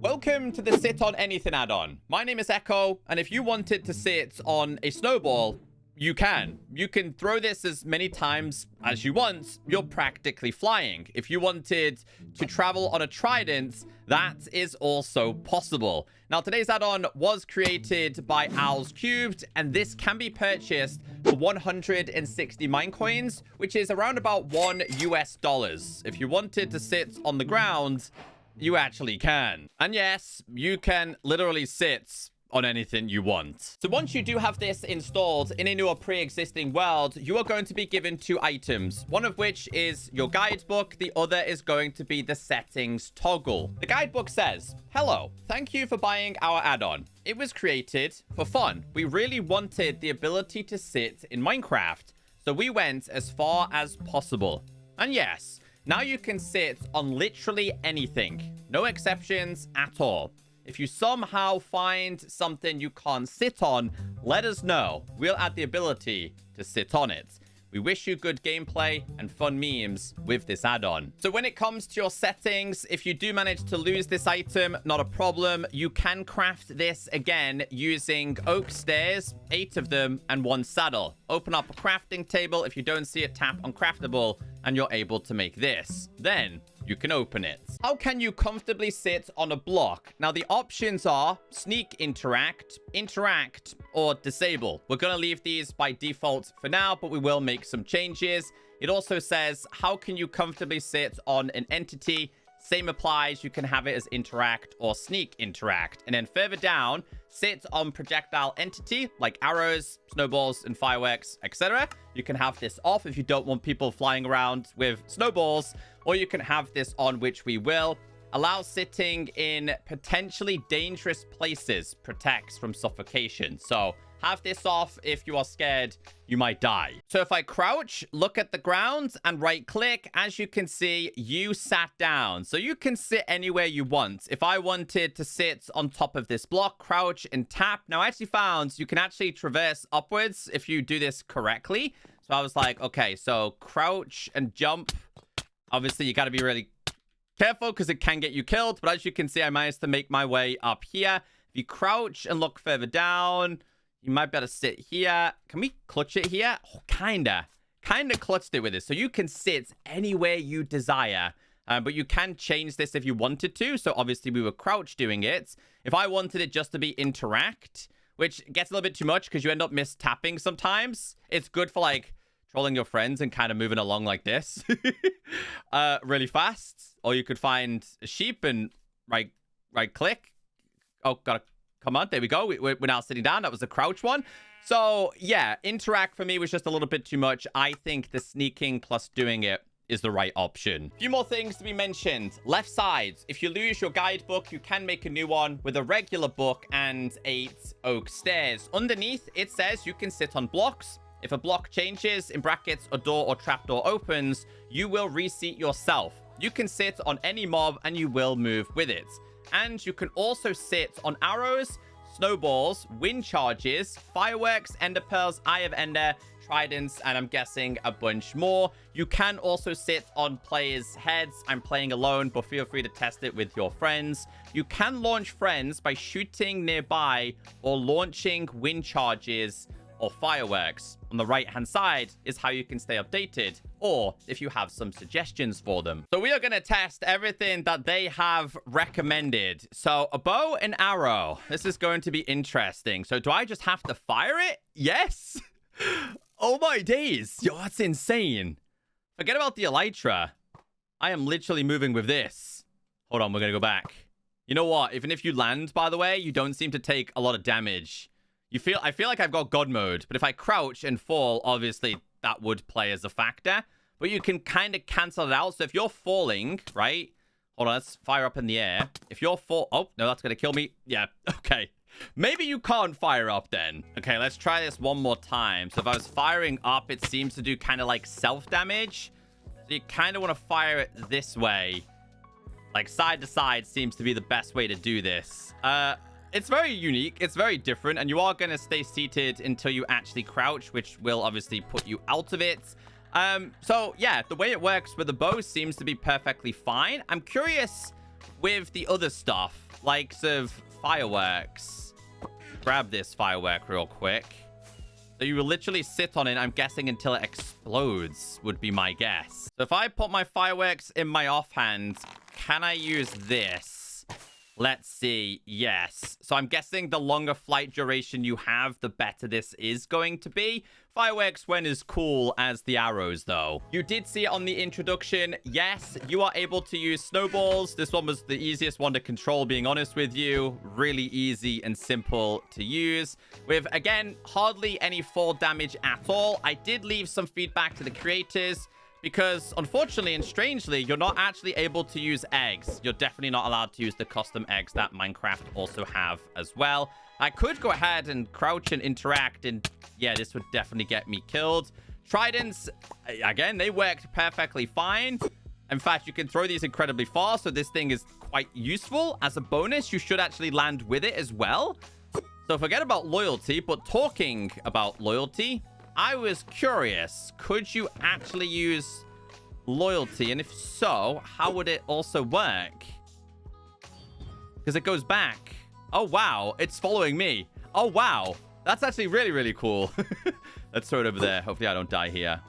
Welcome to the Sit on Anything add-on. My name is Echo, and if you wanted to sit on a snowball, you can. You can throw this as many times as you want. You're practically flying. If you wanted to travel on a trident, that is also possible. Now, today's add-on was created by Owls Cubed, and this can be purchased for 160 mine coins, which is around about $1 US. If you wanted to sit on the ground, you actually can. And yes, you can literally sit on anything you want. So once you do have this installed in a new or pre-existing world, you are going to be given 2 items, one of which is your guidebook. The other is going to be the settings toggle. The guidebook says, "Hello, thank you for buying our add-on. It was created for fun. We really wanted the ability to sit in Minecraft, so we went as far as possible. And yes, now you can sit on literally anything. No exceptions at all. If you somehow find something you can't sit on, let us know. We'll add the ability to sit on it. We wish you good gameplay and fun memes with this add-on." So when it comes to your settings, if you do manage to lose this item, not a problem. You can craft this again using oak stairs, 8 of them, and 1 saddle. Open up a crafting table. If you don't see it, tap on craftable, and you're able to make this. Then you can open it. How can you comfortably sit on a block? Now, the options are sneak, interact, or disable. We're going to leave these by default for now, but we will make some changes. It also says, how can you comfortably sit on an entity? Same applies. You can have it as interact or sneak interact. And then further down, sit on projectile entity like arrows, snowballs, and fireworks, etc. You can have this off if you don't want people flying around with snowballs, or you can have this on, which we will. Allow sitting in potentially dangerous places, protects from suffocation. So have this off if you are scared you might die. So if I crouch, look at the ground, and right click, as you can see, you sat down. So you can sit anywhere you want. If I wanted to sit on top of this block, crouch and tap. Now, I actually found you can actually traverse upwards if you do this correctly. So I was like, okay, so crouch and jump. Obviously, you got to be really careful because it can get you killed. But as you can see, I managed to make my way up here. If you crouch and look further down, you might better sit here. Can we clutch it here? Oh, kinda clutched it with this. So you can sit anywhere you desire. But you can change this if you wanted to. So obviously we were crouch doing it. If I wanted it just to be interact, which gets a little bit too much because you end up mistapping sometimes. It's good for like trolling your friends and kind of moving along like this really fast. Or you could find a sheep and right click. Oh, gotta come on. There we go. We're now sitting down. That was the crouch one. So yeah, interact for me was just a little bit too much. I think the sneaking plus doing it is the right option. A few more things to be mentioned. Left side, if you lose your guidebook, you can make a new one with a regular book and 8 oak stairs. Underneath, it says you can sit on blocks. If a block changes, in brackets, a door or trapdoor opens, you will reseat yourself. You can sit on any mob and you will move with it. And you can also sit on arrows, snowballs, wind charges, fireworks, ender pearls, eye of ender, tridents, and I'm guessing a bunch more. You can also sit on players' heads. I'm playing alone, but feel free to test it with your friends. You can launch friends by shooting nearby or launching wind charges or fireworks. On the right-hand side is how you can stay updated, or if you have some suggestions for them. So we are going to test everything that they have recommended. So a bow and arrow. This is going to be interesting. So do I just have to fire it? Yes. Oh my days. Yo, that's insane. Forget about the elytra. I am literally moving with this. Hold on, we're going to go back. You know what? Even if you land, by the way, you don't seem to take a lot of damage. I feel like I've got God mode, but if I crouch and fall, obviously that would play as a factor. But you can kind of cancel it out. So if you're falling, right? Hold on, let's fire up in the air. If you're oh, no, that's going to kill me. Yeah, okay. Maybe you can't fire up then. Okay, let's try this one more time. So if I was firing up, it seems to do kind of like self-damage. So you kind of want to fire it this way. Like side to side seems to be the best way to do this. It's very unique. It's very different. And you are going to stay seated until you actually crouch, which will obviously put you out of it. So, yeah, the way it works with the bow seems to be perfectly fine. I'm curious with the other stuff. likes of fireworks. Grab this firework real quick. So you will literally sit on it, I'm guessing, until it explodes, would be my guess. So if I put my fireworks in my offhand, can I use this? Let's see. Yes. So I'm guessing the longer flight duration you have, the better this is going to be. Fireworks weren't as cool as the arrows, though. You did see it on the introduction. Yes, you are able to use snowballs. This one was the easiest one to control, being honest with you. Really easy and simple to use. With, again, hardly any fall damage at all. I did leave some feedback to the creators, because unfortunately and strangely, you're not actually able to use eggs. You're definitely not allowed to use the custom eggs that Minecraft also have as well. I could go ahead and crouch and interact, and yeah, this would definitely get me killed. Tridents, again, they worked perfectly fine. In fact, you can throw these incredibly far, so this thing is quite useful. As a bonus, you should actually land with it as well. So forget about loyalty, but talking about loyalty, I was curious, could you actually use loyalty? And if so, how would it also work? Because it goes back. Oh, wow. It's following me. Oh, wow. That's actually really, really cool. Let's throw it over there. Hopefully I don't die here.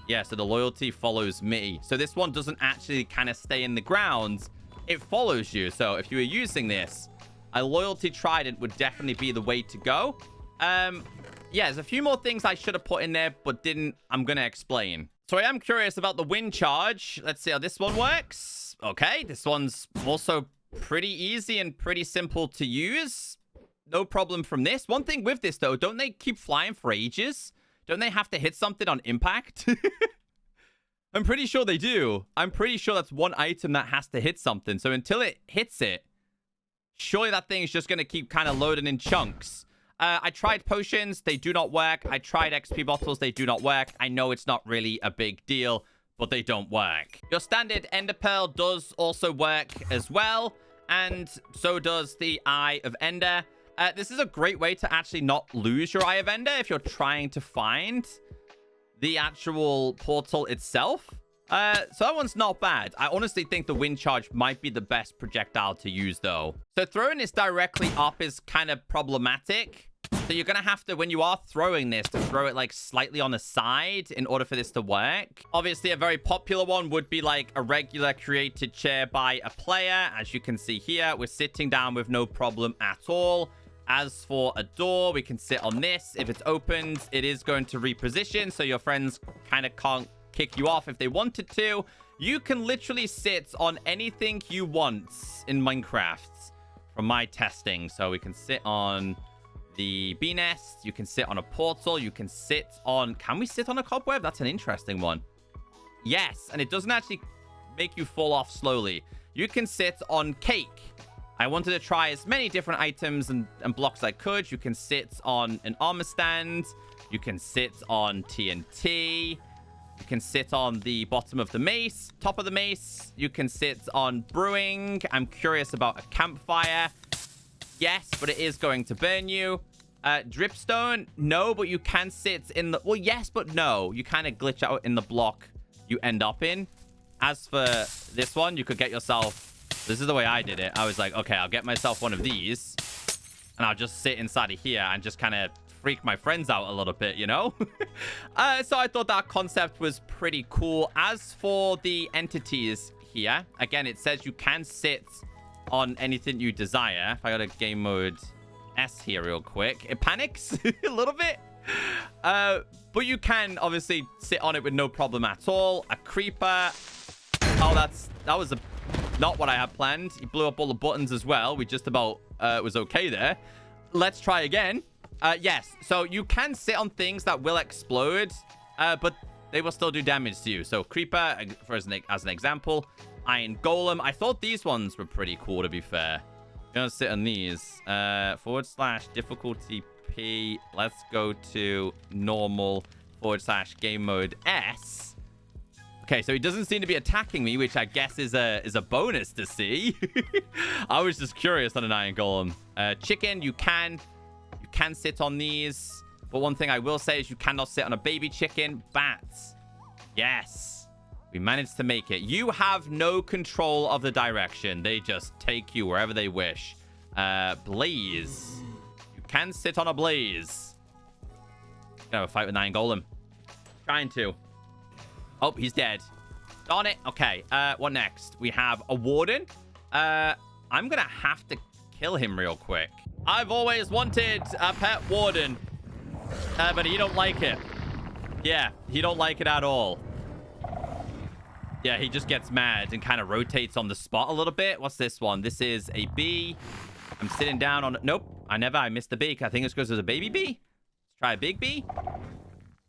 Yeah, so the loyalty follows me. So this one doesn't actually kind of stay in the ground. It follows you. So if you were using this, a loyalty trident would definitely be the way to go. Yeah, there's a few more things I should have put in there, but didn't. I'm going to explain. So I am curious about the wind charge. Let's see how this one works. Okay, this one's also pretty easy and pretty simple to use. No problem from this. One thing with this, though, don't they keep flying for ages? Don't they have to hit something on impact? I'm pretty sure they do. I'm pretty sure that's one item that has to hit something. So until it hits it, surely that thing is just going to keep kind of loading in chunks. I tried potions. They do not work. I tried XP bottles. They do not work. I know it's not really a big deal, but they don't work. Your standard Ender Pearl does also work as well, and so does the Eye of Ender. This is a great way to actually not lose your Eye of Ender if you're trying to find the actual portal itself. So that one's not bad. I honestly think the wind charge might be the best projectile to use, though. So throwing this directly up is kind of problematic. So you're going to have to, when you are throwing this, to throw it like slightly on the side in order for this to work. Obviously, a very popular one would be like a regular created chair by a player. As you can see here, we're sitting down with no problem at all. As for a door, we can sit on this. If it's opened, it is going to reposition, so your friends kind of can't kick you off if they wanted to. You can literally sit on anything you want in Minecraft from my testing. So we can sit on the bee nest. You can sit on a portal. You can sit on... Can we sit on a cobweb? That's an interesting one. Yes, and it doesn't actually make you fall off slowly. You can sit on cake. I wanted to try as many different items and blocks I could. You can sit on an armor stand. You can sit on TNT. You can sit on the bottom of the mace, top of the mace. You can sit on brewing. I'm curious about a campfire. Yes, but it is going to burn you. Dripstone, no, but you can sit in the... Well, yes, but no. You kind of glitch out in the block you end up in. As for this one, you could get yourself... This is the way I did it. I was like, okay, I'll get myself one of these. And I'll just sit inside of here and just kind of freak my friends out a little bit, you know? So I thought that concept was pretty cool. As for the entities here, again, it says you can sit on anything you desire. If I go to game mode S here real quick, it panics a little bit. But you can obviously sit on it with no problem at all. A creeper. Oh, that was not what I had planned. He blew up all the buttons as well. We just about was okay there. Let's try again. Yes, so you can sit on things that will explode, but they will still do damage to you. So creeper, as an example. Iron golem. I thought these ones were pretty cool, to be fair. I'm gonna sit on these. / difficulty P. Let's go to normal / game mode S. Okay, so he doesn't seem to be attacking me, which I guess is a bonus to see. I was just curious on an iron golem. Chicken, you can sit on these, but one thing I will say is you cannot sit on a baby chicken. Bats, yes. We managed to make it. You have no control of the direction. They just take you wherever they wish. Blaze. You can sit on a blaze. Gonna have a fight with Nine Golem. Trying to. Oh, he's dead. Darn it. Okay. What next? We have a warden. I'm gonna have to kill him real quick. I've always wanted a pet warden. But he don't like it. Yeah, he don't like it at all. Yeah, he just gets mad and kind of rotates on the spot a little bit. What's this one? This is a bee. I'm sitting down on... Nope. I missed the bee. I think it's because there's a baby bee. Let's try a big bee.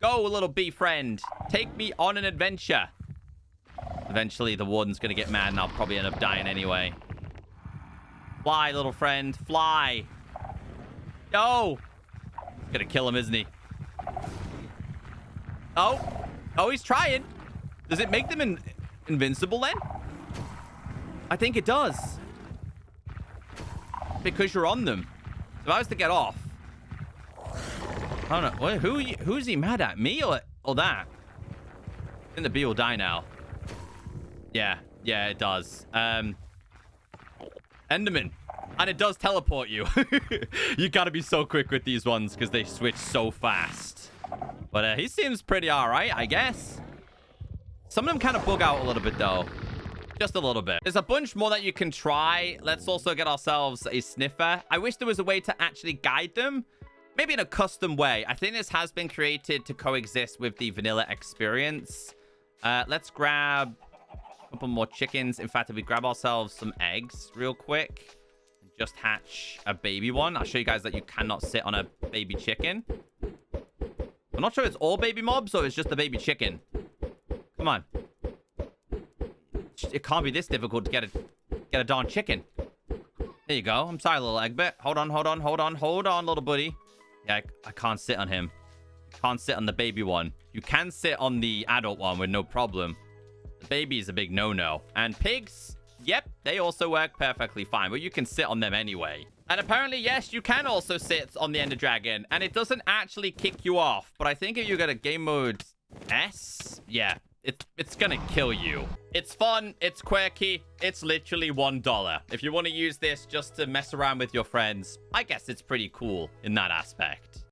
Go, little bee friend. Take me on an adventure. Eventually, the warden's going to get mad and I'll probably end up dying anyway. Fly, little friend. Fly. Yo. Gonna kill him, isn't he? Oh. Oh, he's trying. Does it make them invincible then? I think it does. Because you're on them. So if I was to get off. I don't know. Who's he mad at? Me or that? I think the bee will die now. Yeah, it does. Enderman. And it does teleport you. You gotta be so quick with these ones because they switch so fast. But he seems pretty alright, I guess. Some of them kind of bug out a little bit, though. Just a little bit. There's a bunch more that you can try. Let's also get ourselves a sniffer. I wish there was a way to actually guide them. Maybe in a custom way. I think this has been created to coexist with the vanilla experience. Let's grab a couple more chickens. In fact, if we grab ourselves some eggs real quick. Just hatch a baby one. I'll show you guys that you cannot sit on a baby chicken. I'm not sure it's all baby mobs or it's just the baby chicken. Come on. It can't be this difficult to get a darn chicken. There you go. I'm sorry, little egg bit. Hold on, little buddy. Yeah, I can't sit on him. Can't sit on the baby one. You can sit on the adult one with no problem. The baby is a big no-no. And pigs... Yep, they also work perfectly fine, but you can sit on them anyway. And apparently, yes, you can also sit on the Enderdragon, and it doesn't actually kick you off. But I think if you go to game mode S, yeah, it's gonna kill you. It's fun, it's quirky, it's literally $1. If you want to use this just to mess around with your friends, I guess it's pretty cool in that aspect.